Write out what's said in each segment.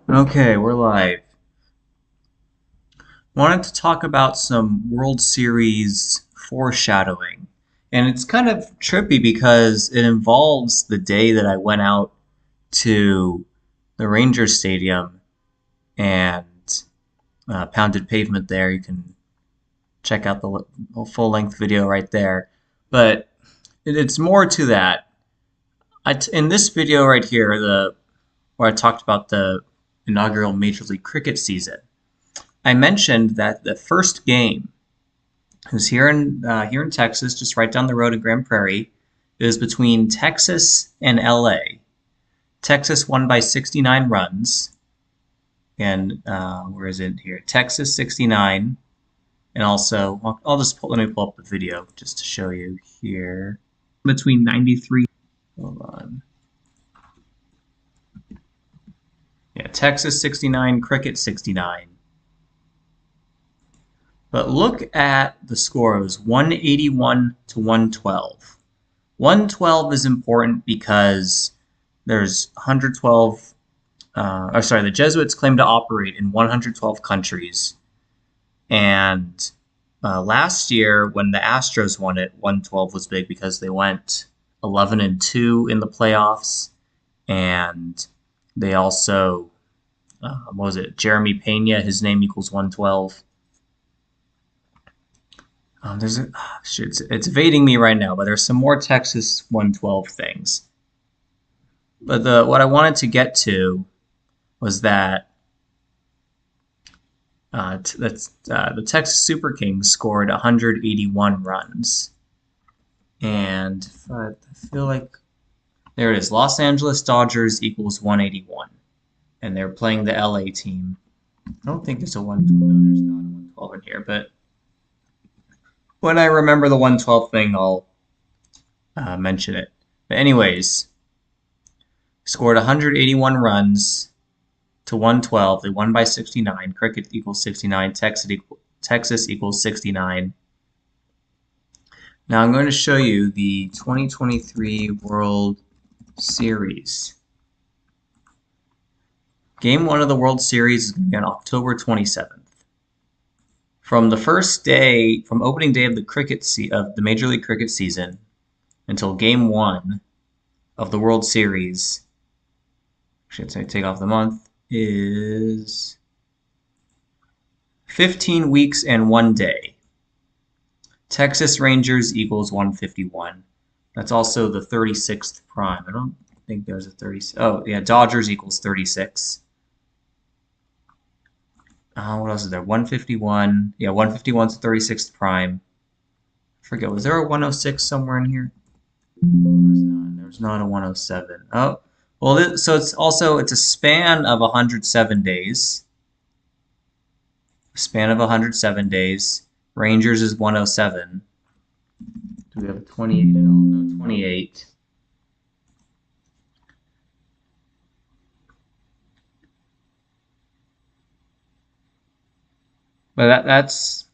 Okay, we're live. Wanted to talk about some World Series foreshadowing. And it's kind of trippy because it involves the day that I went out to the Rangers Stadium and pounded pavement there. You can check out the full length video right there. But it's more to that. In this video right here, where I talked about the inaugural Major League Cricket season, I mentioned that the first game was here in Texas, just right down the road in Grand Prairie. It was between Texas and LA. Texas won by 69 runs, and where is it here? Texas 69, and also let me pull up the video just to show you here. Between 93. Hold on. Yeah, Texas 69, Cricket 69. But look at the score. It was 181 to 112. 112 is important because there's 112. The Jesuits claim to operate in 112 countries. And last year, when the Astros won it, 112 was big because they went 11-2 in the playoffs. And they also, what was it? Jeremy Pena, his name equals 112. It's evading me right now, but there's some more Texas 112 things. But what I wanted to get to was that the Texas Super Kings scored 181 runs, and I feel like there it is. Los Angeles Dodgers equals 181, and they're playing the LA team. I don't think there's a 112. No, there's not a 112 in here, but when I remember the 112 thing, I'll mention it. But anyways, scored 181 runs to 112. They won by 69. Cricket equals 69. Texas equals 69. Now I'm going to show you the 2023 World Series. Game 1 of the World Series is going to be on October 27th. From the first day, from opening day of the Major League Cricket season until Game 1 of the World Series, should say take off the month, is 15 weeks and 1 day. Texas Rangers equals 151. That's also the 36th prime. I don't think there's a 30. Oh, yeah, Dodgers equals 36. What else is there? 151. Yeah, 151 is the 36th prime. I forget, was there a 106 somewhere in here? There's not. There's not a 107. Oh, well, so it's a span of 107 days. A span of 107 days. Rangers is 107. Do we have a 28 at all? No, 28. But that's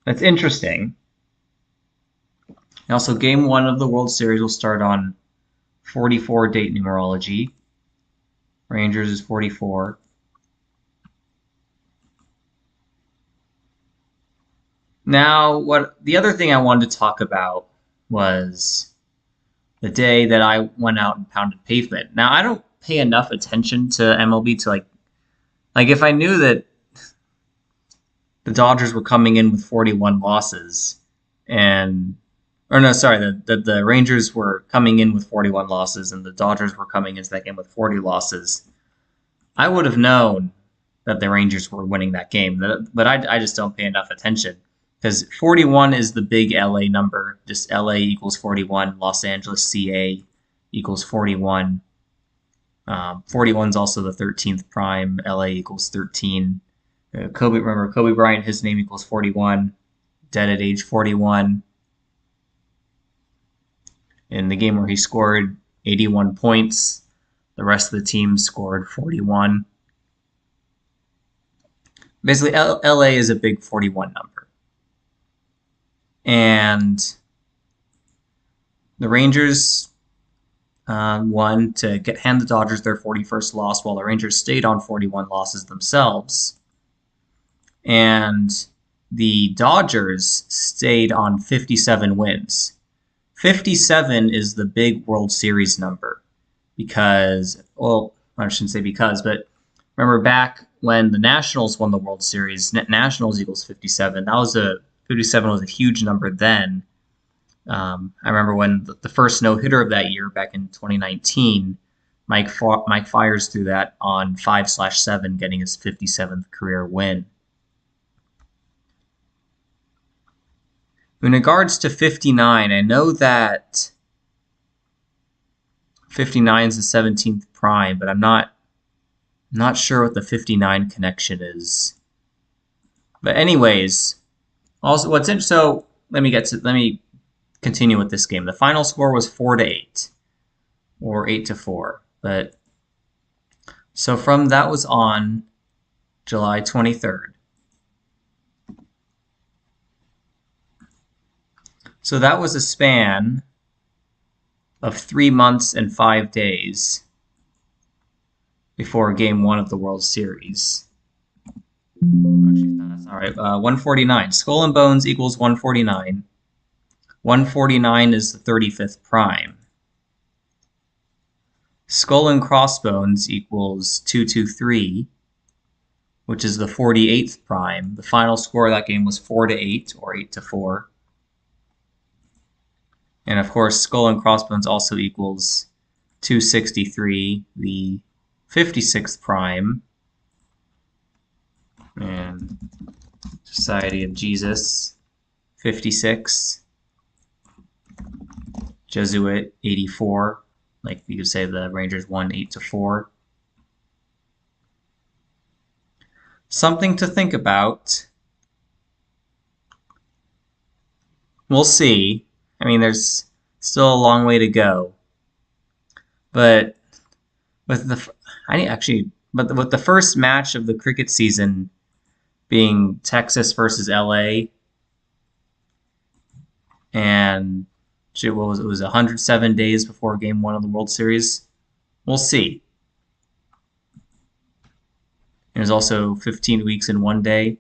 interesting. And also, Game 1 of the World Series will start on 44 date numerology. Rangers is 44. Now, the other thing I wanted to talk about was the day that I went out and pounded pavement. Now, I don't pay enough attention to MLB to like if I knew that the Dodgers were coming in with 41 losses, the Rangers were coming in with 41 losses, and the Dodgers were coming into that game with 40 losses. I would have known that the Rangers were winning that game, but I just don't pay enough attention because 41 is the big LA number. Just LA equals 41, Los Angeles CA equals 41. 41 is also the 13th prime. LA equals 13. Kobe Bryant, his name equals 41, dead at age 41. In the game where he scored 81 points, the rest of the team scored 41. Basically, LA is a big 41 number. And the Rangers won to hand the Dodgers their 41st loss, while the Rangers stayed on 41 losses themselves. And the Dodgers stayed on 57 wins. 57 is the big World Series number because, well, I shouldn't say because, but remember back when the Nationals won the World Series, Nationals equals 57. 57 was a huge number then. I remember when the first no-hitter of that year back in 2019, Mike Fiers threw that on 5/7, getting his 57th career win. In regards to 59, I know that 59 is the 17th prime, but I'm not sure what the 59 connection is. But anyways, also what's interesting. So let me continue with this game. The final score was 4-8, or 8-4. But so from that was on July 23rd. So that was a span of 3 months and 5 days before Game 1 of the World Series. Actually, no, that's all right. 149. Skull and Bones equals 149. 149 is the 35th prime. Skull and Crossbones equals 223, which is the 48th prime. The final score of that game was 4-8, or 8-4. And of course, Skull and Crossbones also equals 263, the 56th prime. And Society of Jesus, 56. Jesuit, 84. Like you could say the Rangers won 8-4. Something to think about. We'll see. I mean, there's still a long way to go. But with the first match of the cricket season being Texas versus LA, and it was 107 days before Game 1 of the World Series. We'll see. There's also 15 weeks in 1 day.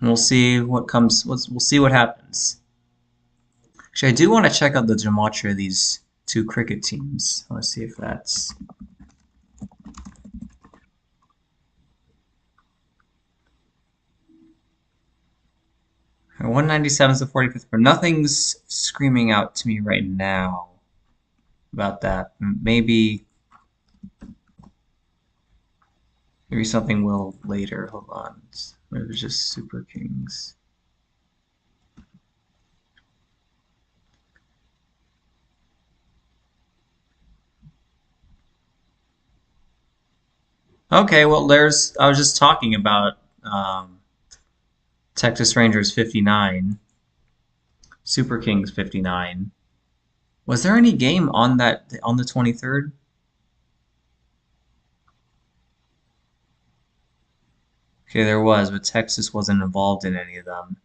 And we'll see what comes. We'll see what happens. Actually, I do want to check out the gematria of these two cricket teams. Let's see if that's. Or 197 is the 45th, but nothing's screaming out to me right now about that. Maybe something will later. Hold on. Maybe it's just Super Kings. Okay, well, I was just talking about Texas Rangers 59, Super Kings 59. Was there any game on the 23rd? Okay, there was, but Texas wasn't involved in any of them.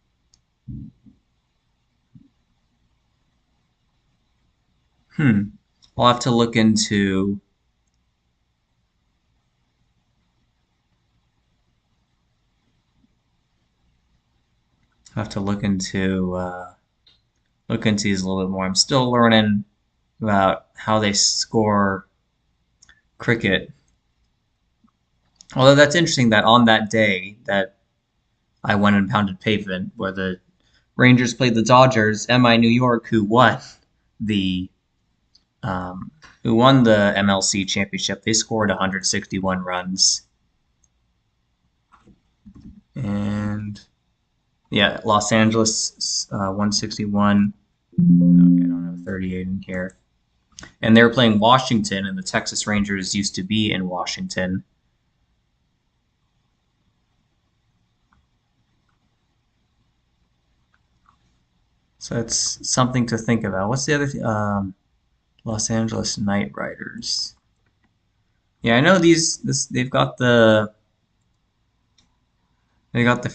I'll have to look into. I have to look into these a little bit more. I'm still learning about how they score cricket. Although that's interesting that on that day that I went and pounded pavement, where the Rangers played the Dodgers, MI New York, who won the MLC championship, they scored 161 runs. And yeah, Los Angeles 161. Okay, I don't have 38 in here. And they were playing Washington, and the Texas Rangers used to be in Washington. So that's something to think about. What's the other Los Angeles Knight Riders? Yeah, I know they've got the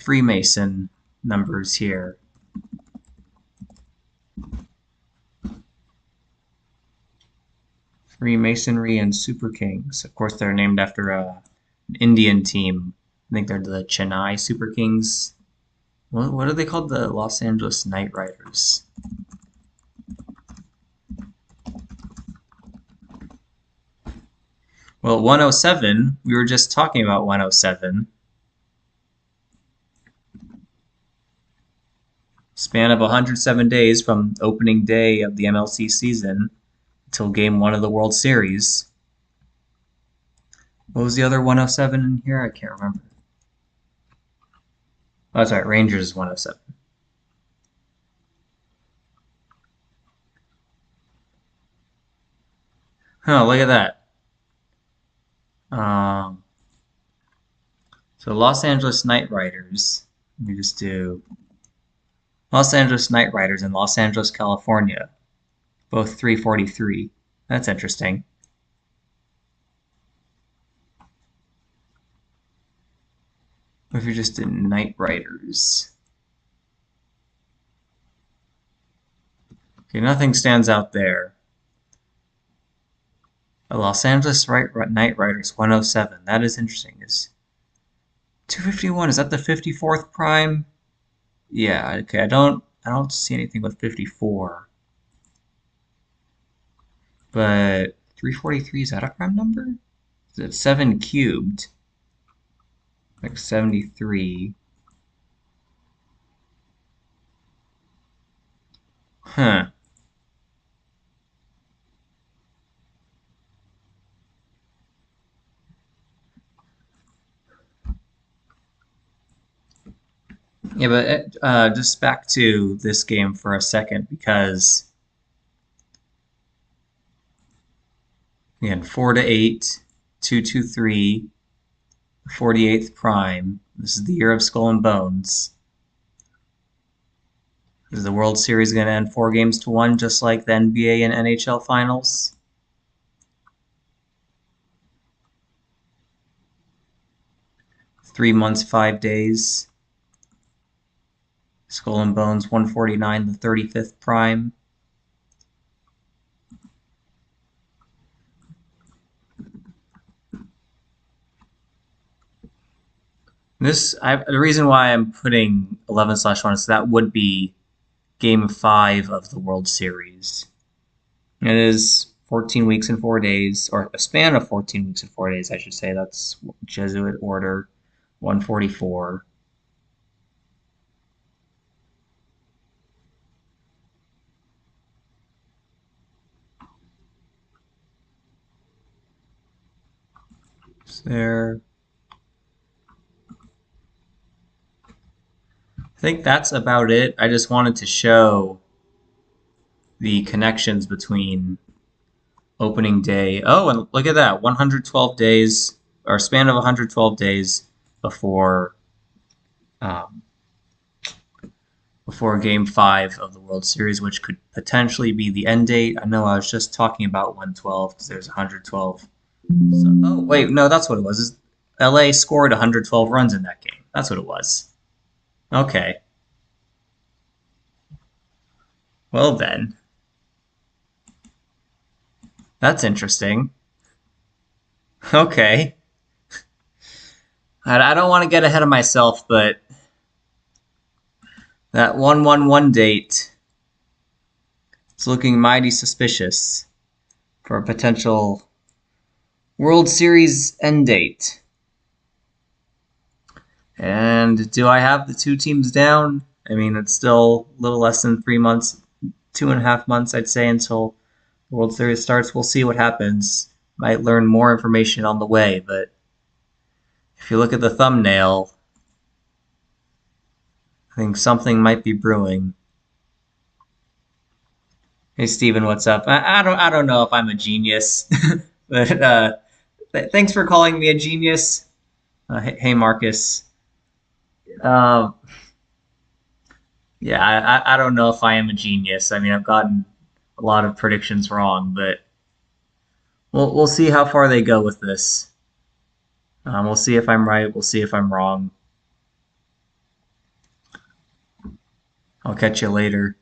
Freemason numbers here. Freemasonry and Super Kings. Of course, they're named after an Indian team. I think they're the Chennai Super Kings. What are they called? The Los Angeles Knight Riders. Well, 107, we were just talking about 107. Span of 107 days from opening day of the MLC season until game 1 of the World Series. What was the other 107 in here? I can't remember. Oh, that's right, Rangers 107. Oh, look at that. So Los Angeles Knight Riders. Let me just do Los Angeles Knight Riders in Los Angeles, California. Both 343. That's interesting. What if you're just in Knight Riders? Okay, nothing stands out there. The Los Angeles Knight Riders 107. That is interesting. Is 251? Is that the 54th prime? Yeah. Okay. I don't see anything with 54. But 343, is that a prime number? Is it 7 cubed? Like 73. Huh. Yeah, but just back to this game for a second, because again, 4 to 8, 2 to 3, 48th prime. This is the year of Skull and Bones. Is the World Series going to end 4 games to 1, just like the NBA and NHL finals? Three months, 5 days. Skull and Bones 149, the 35th prime. The reason why I'm putting 11/1 is that would be Game 5 of the World Series. It is 14 weeks and 4 days, or a span of 14 weeks and 4 days, I should say. That's Jesuit Order 144. There. I think that's about it. I just wanted to show the connections between opening day. Oh, and look at that, 112 days, or span of 112 days before um, before Game 5 of the World Series, which could potentially be the end date. I know I was just talking about 112 because there's 112. So, oh, wait, no, that's what it was. LA scored 112 runs in that game. That's what it was. Okay. Well, then. That's interesting. Okay. I don't want to get ahead of myself, but that 111 date is looking mighty suspicious for a potential World Series end date. And do I have the 2 teams down? I mean, it's still a little less than 3 months, 2.5 months, I'd say, until the World Series starts. We'll see what happens. Might learn more information on the way, but if you look at the thumbnail, I think something might be brewing. Hey Steven, what's up? I don't know if I'm a genius, but thanks for calling me a genius. Hey Marcus. Um, yeah, I don't know if I am a genius. I mean, I've gotten a lot of predictions wrong, but we'll see how far they go with this. We'll see if I'm right. We'll see if I'm wrong. I'll catch you later.